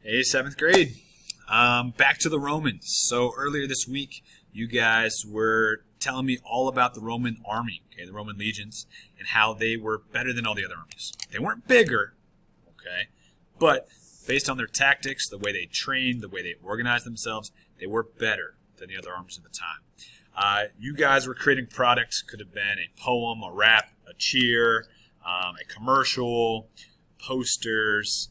Hey, 7th grade. Back to the Romans. So earlier this week, you guys were telling me all about the Roman army, okay, the Roman legions, and how they were better than all the other armies. They weren't bigger, okay, but based on their tactics, the way they trained, the way they organized themselves, they were better than the other armies at the time. You guys were creating products. Could have been a poem, a rap, a cheer, a commercial, posters,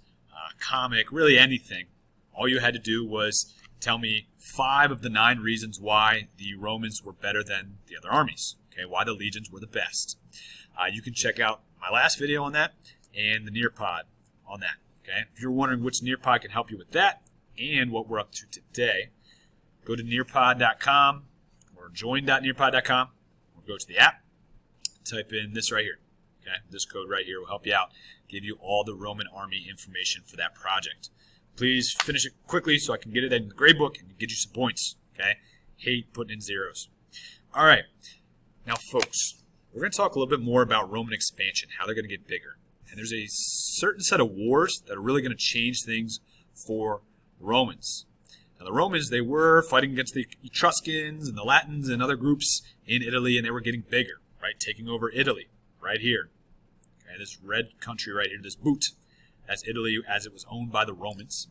comic, really anything. All you had to do was tell me 5 of the 9 reasons why the Romans were better than the other armies, okay, why the legions were the best. You can check out my last video on that and the Nearpod on that, okay. If you're wondering which Nearpod can help you with that and what we're up to today, go to nearpod.com or join.nearpod.com or go to the app, type in this right here, okay. This code right here will help you out, give you all the Roman army information for that project. Please finish it quickly so I can get it in the grade book and get you some points, okay? Hate putting in zeros. All right. Now, folks, we're going to talk a little bit more about Roman expansion, how they're going to get bigger. And there's a certain set of wars that are really going to change things for Romans. Now, the Romans, they were fighting against the Etruscans and the Latins and other groups in Italy, and they were getting bigger, right? Taking over Italy right here. Okay, this red country right here, this boot. That's Italy as it was owned by the Romans.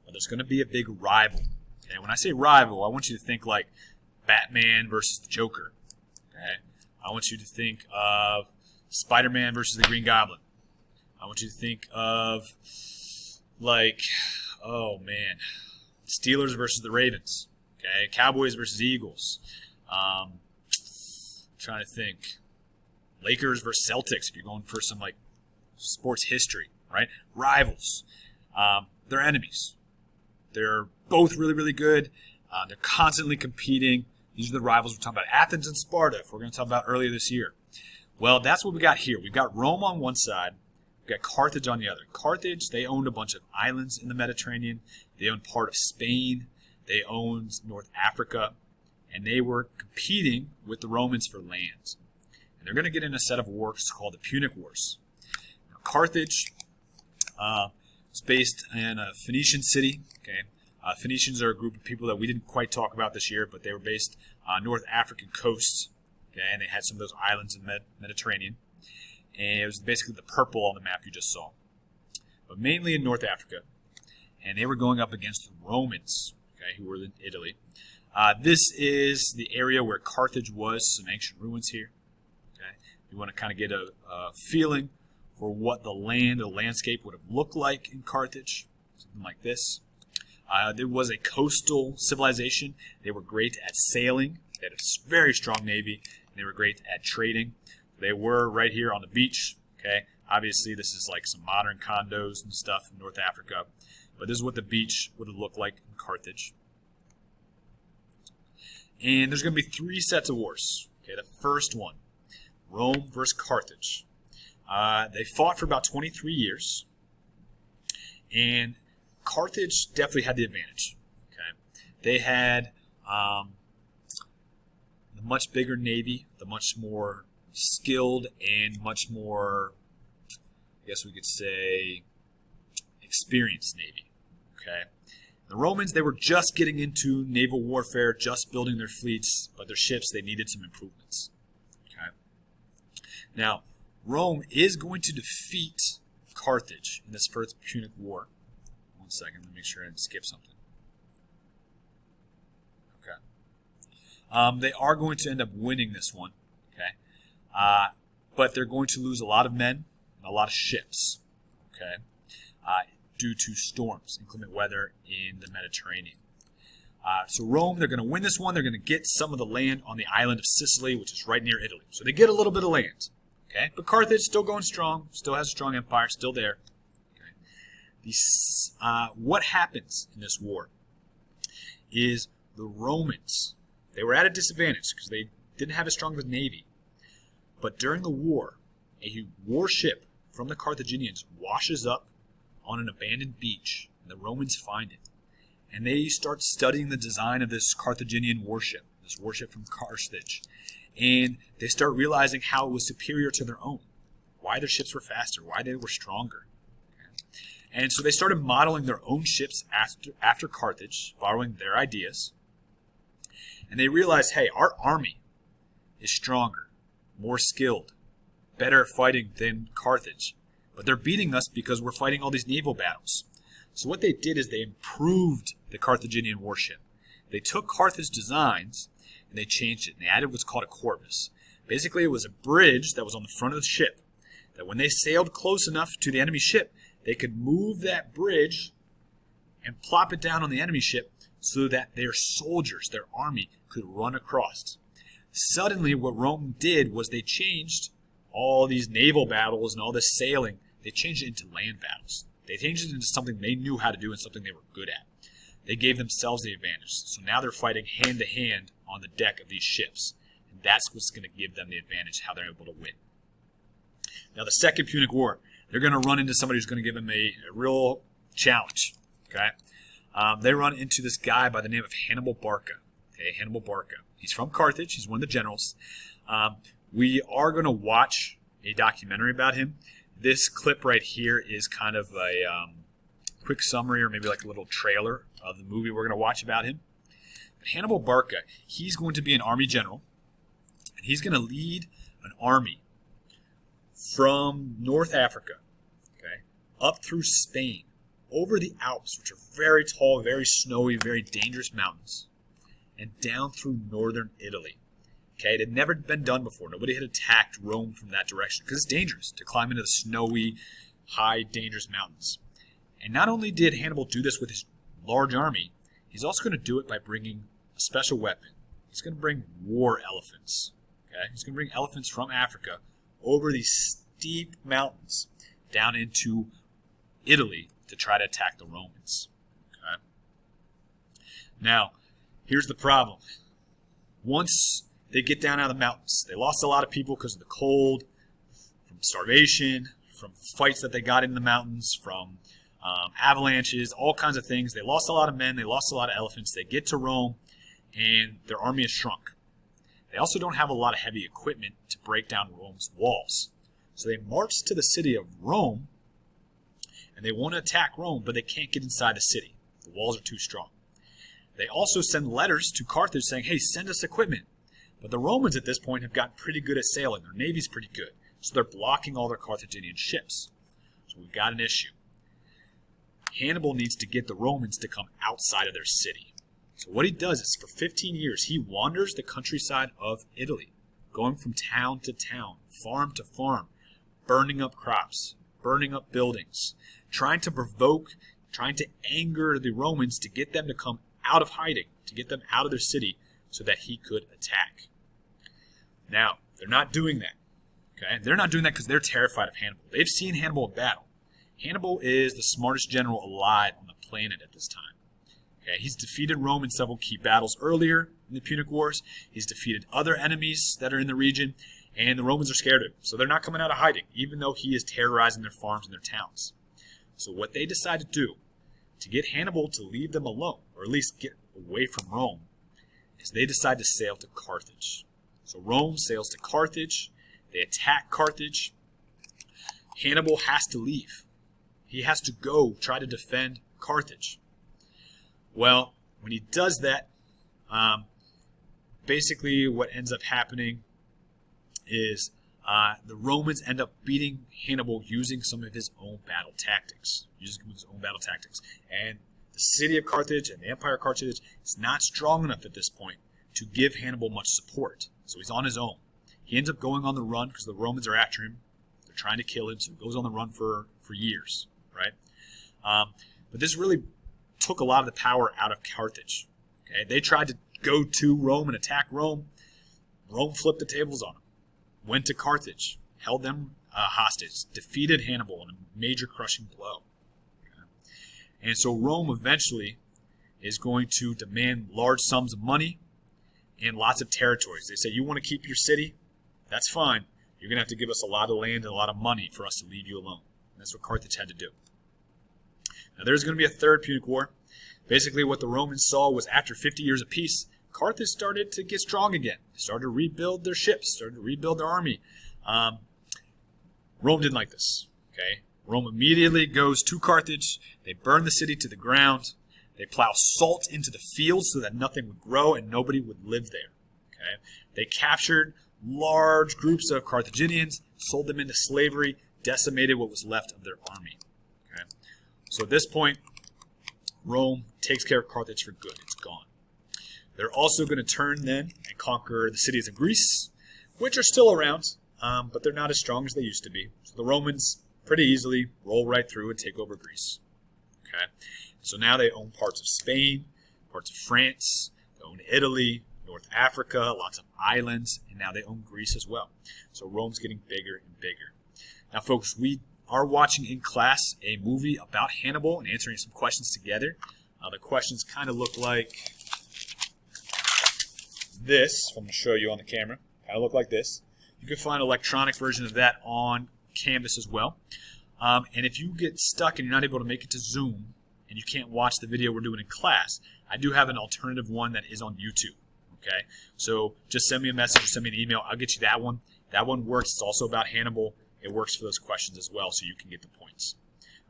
Well, there's going to be a big rival. Okay? When I say rival, I want you to think like Batman versus the Joker. Okay? I want you to think of Spider-Man versus the Green Goblin. I want you to think of like, oh man, Steelers versus the Ravens. Okay? Cowboys versus Eagles. Trying to think. Lakers versus Celtics if you're going for some like sports history. Right? Rivals. They're enemies. They're both really, really good. They're constantly competing. These are the rivals we're talking about. Athens and Sparta, if we're going to talk about earlier this year. Well, that's what we got here. We've got Rome on one side. We've got Carthage on the other. Carthage, they owned a bunch of islands in the Mediterranean. They owned part of Spain. They owned North Africa. And they were competing with the Romans for land. And they're going to get in a set of wars called the Punic Wars. Now, Carthage... it's based in a Phoenician city. Okay, Phoenicians are a group of people that we didn't quite talk about this year, but they were based on North African coasts. Okay, and they had some of those islands in the Mediterranean. And it was basically the purple on the map you just saw, but mainly in North Africa. And they were going up against the Romans, okay, who were in Italy. This is the area where Carthage was. Some ancient ruins here. Okay, you want to kind of get a feeling for what the landscape would have looked like in Carthage, something like this. There was a coastal civilization. They were great at sailing. They had a very strong navy. And they were great at trading. They were right here on the beach. Okay, obviously this is like some modern condos and stuff in North Africa, but this is what the beach would have looked like in Carthage. And there's going to be 3 sets of wars. Okay, the first one, Rome versus Carthage. They fought for about 23 years, and Carthage definitely had the advantage. Okay, they had the much bigger navy, the much more skilled and much more, I guess we could say, experienced navy. Okay, the Romans, they were just getting into naval warfare, just building their fleets, but their ships, they needed some improvements. Okay, now Rome is going to defeat Carthage in this first Punic War. One second, let me make sure I didn't skip something. Okay. They are going to end up winning this one. Okay. But they're going to lose a lot of men and a lot of ships. Okay. Due to storms, inclement weather in the Mediterranean. So Rome, they're going to win this one. They're going to get some of the land on the island of Sicily, which is right near Italy. So they get a little bit of land. Okay, but Carthage still going strong, still has a strong empire, still there. Okay. What happens in this war is the Romans, they were at a disadvantage because they didn't have as strong of a navy. But during the war, a warship from the Carthaginians washes up on an abandoned beach, and the Romans find it. And they start studying the design of this Carthaginian warship, this warship from Carthage. And they start realizing how it was superior to their own, why their ships were faster, why they were stronger. And so they started modeling their own ships after Carthage, borrowing their ideas. And they realized, hey, our army is stronger, more skilled, better at fighting than Carthage. But they're beating us because we're fighting all these naval battles. So what they did is they improved the Carthaginian warship. They took Carthage designs and they changed it. And they added what's called a corvus. Basically, it was a bridge that was on the front of the ship, that when they sailed close enough to the enemy ship, they could move that bridge and plop it down on the enemy ship so that their soldiers, their army, could run across. Suddenly, what Rome did was they changed all these naval battles and all this sailing. They changed it into land battles. They changed it into something they knew how to do and something they were good at. They gave themselves the advantage. So now they're fighting hand to hand on the deck of these ships. And that's what's going to give them the advantage, how they're able to win. Now, the Second Punic War, they're going to run into somebody who's going to give them a real challenge. Okay, they run into this guy by the name of Hannibal Barca. Okay, Hannibal Barca. He's from Carthage. He's one of the generals. We are going to watch a documentary about him. This clip right here is kind of a quick summary or maybe like a little trailer of the movie we're going to watch about him. But Hannibal Barca, he's going to be an army general, and he's going to lead an army from North Africa, okay, up through Spain, over the Alps, which are very tall, very snowy, very dangerous mountains, and down through northern Italy. Okay, it had never been done before. Nobody had attacked Rome from that direction because it's dangerous to climb into the snowy, high, dangerous mountains. And not only did Hannibal do this with his large army, he's also going to do it by bringing a special weapon. He's going to bring war elephants. Okay, he's going to bring elephants from Africa over these steep mountains down into Italy to try to attack the Romans. Okay? Now, here's the problem. Once they get down out of the mountains, they lost a lot of people because of the cold, from starvation, from fights that they got in the mountains, from avalanches, all kinds of things. They lost a lot of men. They lost a lot of elephants. They get to Rome, and their army is shrunk. They also don't have a lot of heavy equipment to break down Rome's walls. So they march to the city of Rome, and they want to attack Rome, but they can't get inside the city. The walls are too strong. They also send letters to Carthage saying, hey, send us equipment. But the Romans at this point have gotten pretty good at sailing. Their navy's pretty good. So they're blocking all their Carthaginian ships. So we've got an issue. Hannibal needs to get the Romans to come outside of their city. So what he does is for 15 years, he wanders the countryside of Italy, going from town to town, farm to farm, burning up crops, burning up buildings, trying to provoke, trying to anger the Romans to get them to come out of hiding, to get them out of their city so that he could attack. Now, they're not doing that. Okay? They're not doing that because they're terrified of Hannibal. They've seen Hannibal in battle. Hannibal is the smartest general alive on the planet at this time. Okay? He's defeated Rome in several key battles earlier in the Punic Wars. He's defeated other enemies that are in the region, and the Romans are scared of him. So they're not coming out of hiding, even though he is terrorizing their farms and their towns. So what they decide to do to get Hannibal to leave them alone, or at least get away from Rome, is they decide to sail to Carthage. So Rome sails to Carthage. They attack Carthage. Hannibal has to leave. He has to go try to defend Carthage. Well, when he does that, basically what ends up happening is the Romans end up beating Hannibal using some of his own battle tactics. And the city of Carthage and the Empire of Carthage is not strong enough at this point to give Hannibal much support. So he's on his own. He ends up going on the run because the Romans are after him. They're trying to kill him, so he goes on the run for years, right? But this really took a lot of the power out of Carthage. Okay? They tried to go to Rome and attack Rome. Rome flipped the tables on them. Went to Carthage, held them hostage, defeated Hannibal in a major crushing blow. Okay? And so Rome eventually is going to demand large sums of money and lots of territories. They say, you want to keep your city? That's fine. You're going to have to give us a lot of land and a lot of money for us to leave you alone. And that's what Carthage had to do. Now there's going to be a third Punic War. Basically what the Romans saw was after 50 years of peace, Carthage started to get strong again. Started to rebuild their ships, started to rebuild their army. Rome didn't like this. Okay, Rome immediately goes to Carthage. They burn the city to the ground. They plow salt into the fields so that nothing would grow and nobody would live there. Okay? They captured large groups of Carthaginians, sold them into slavery, decimated what was left of their army. Okay? So at this point, Rome takes care of Carthage for good. It's gone. They're also going to turn then and conquer the cities of Greece, which are still around, but they're not as strong as they used to be. So the Romans pretty easily roll right through and take over Greece. Okay? So now they own parts of Spain, parts of France, they own Italy, North Africa, lots of islands, and now they own Greece as well. So Rome's getting bigger and bigger. Now, folks, we are watching in class a movie about Hannibal and answering some questions together. The questions kind of look like this. I'm going to show you on the camera. Kind of look like this. You can find an electronic version of that on Canvas as well. And if you get stuck and you're not able to make it to Zoom and you can't watch the video we're doing in class, I do have an alternative one that is on YouTube. Okay, so just send me a message or send me an email. I'll get you that one. That one works. It's also about Hannibal. It works for those questions as well, so you can get the points.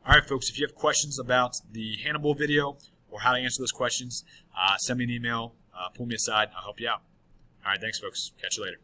All right, folks, if you have questions about the Hannibal video or how to answer those questions, send me an email, pull me aside. I'll help you out. All right, thanks, folks. Catch you later.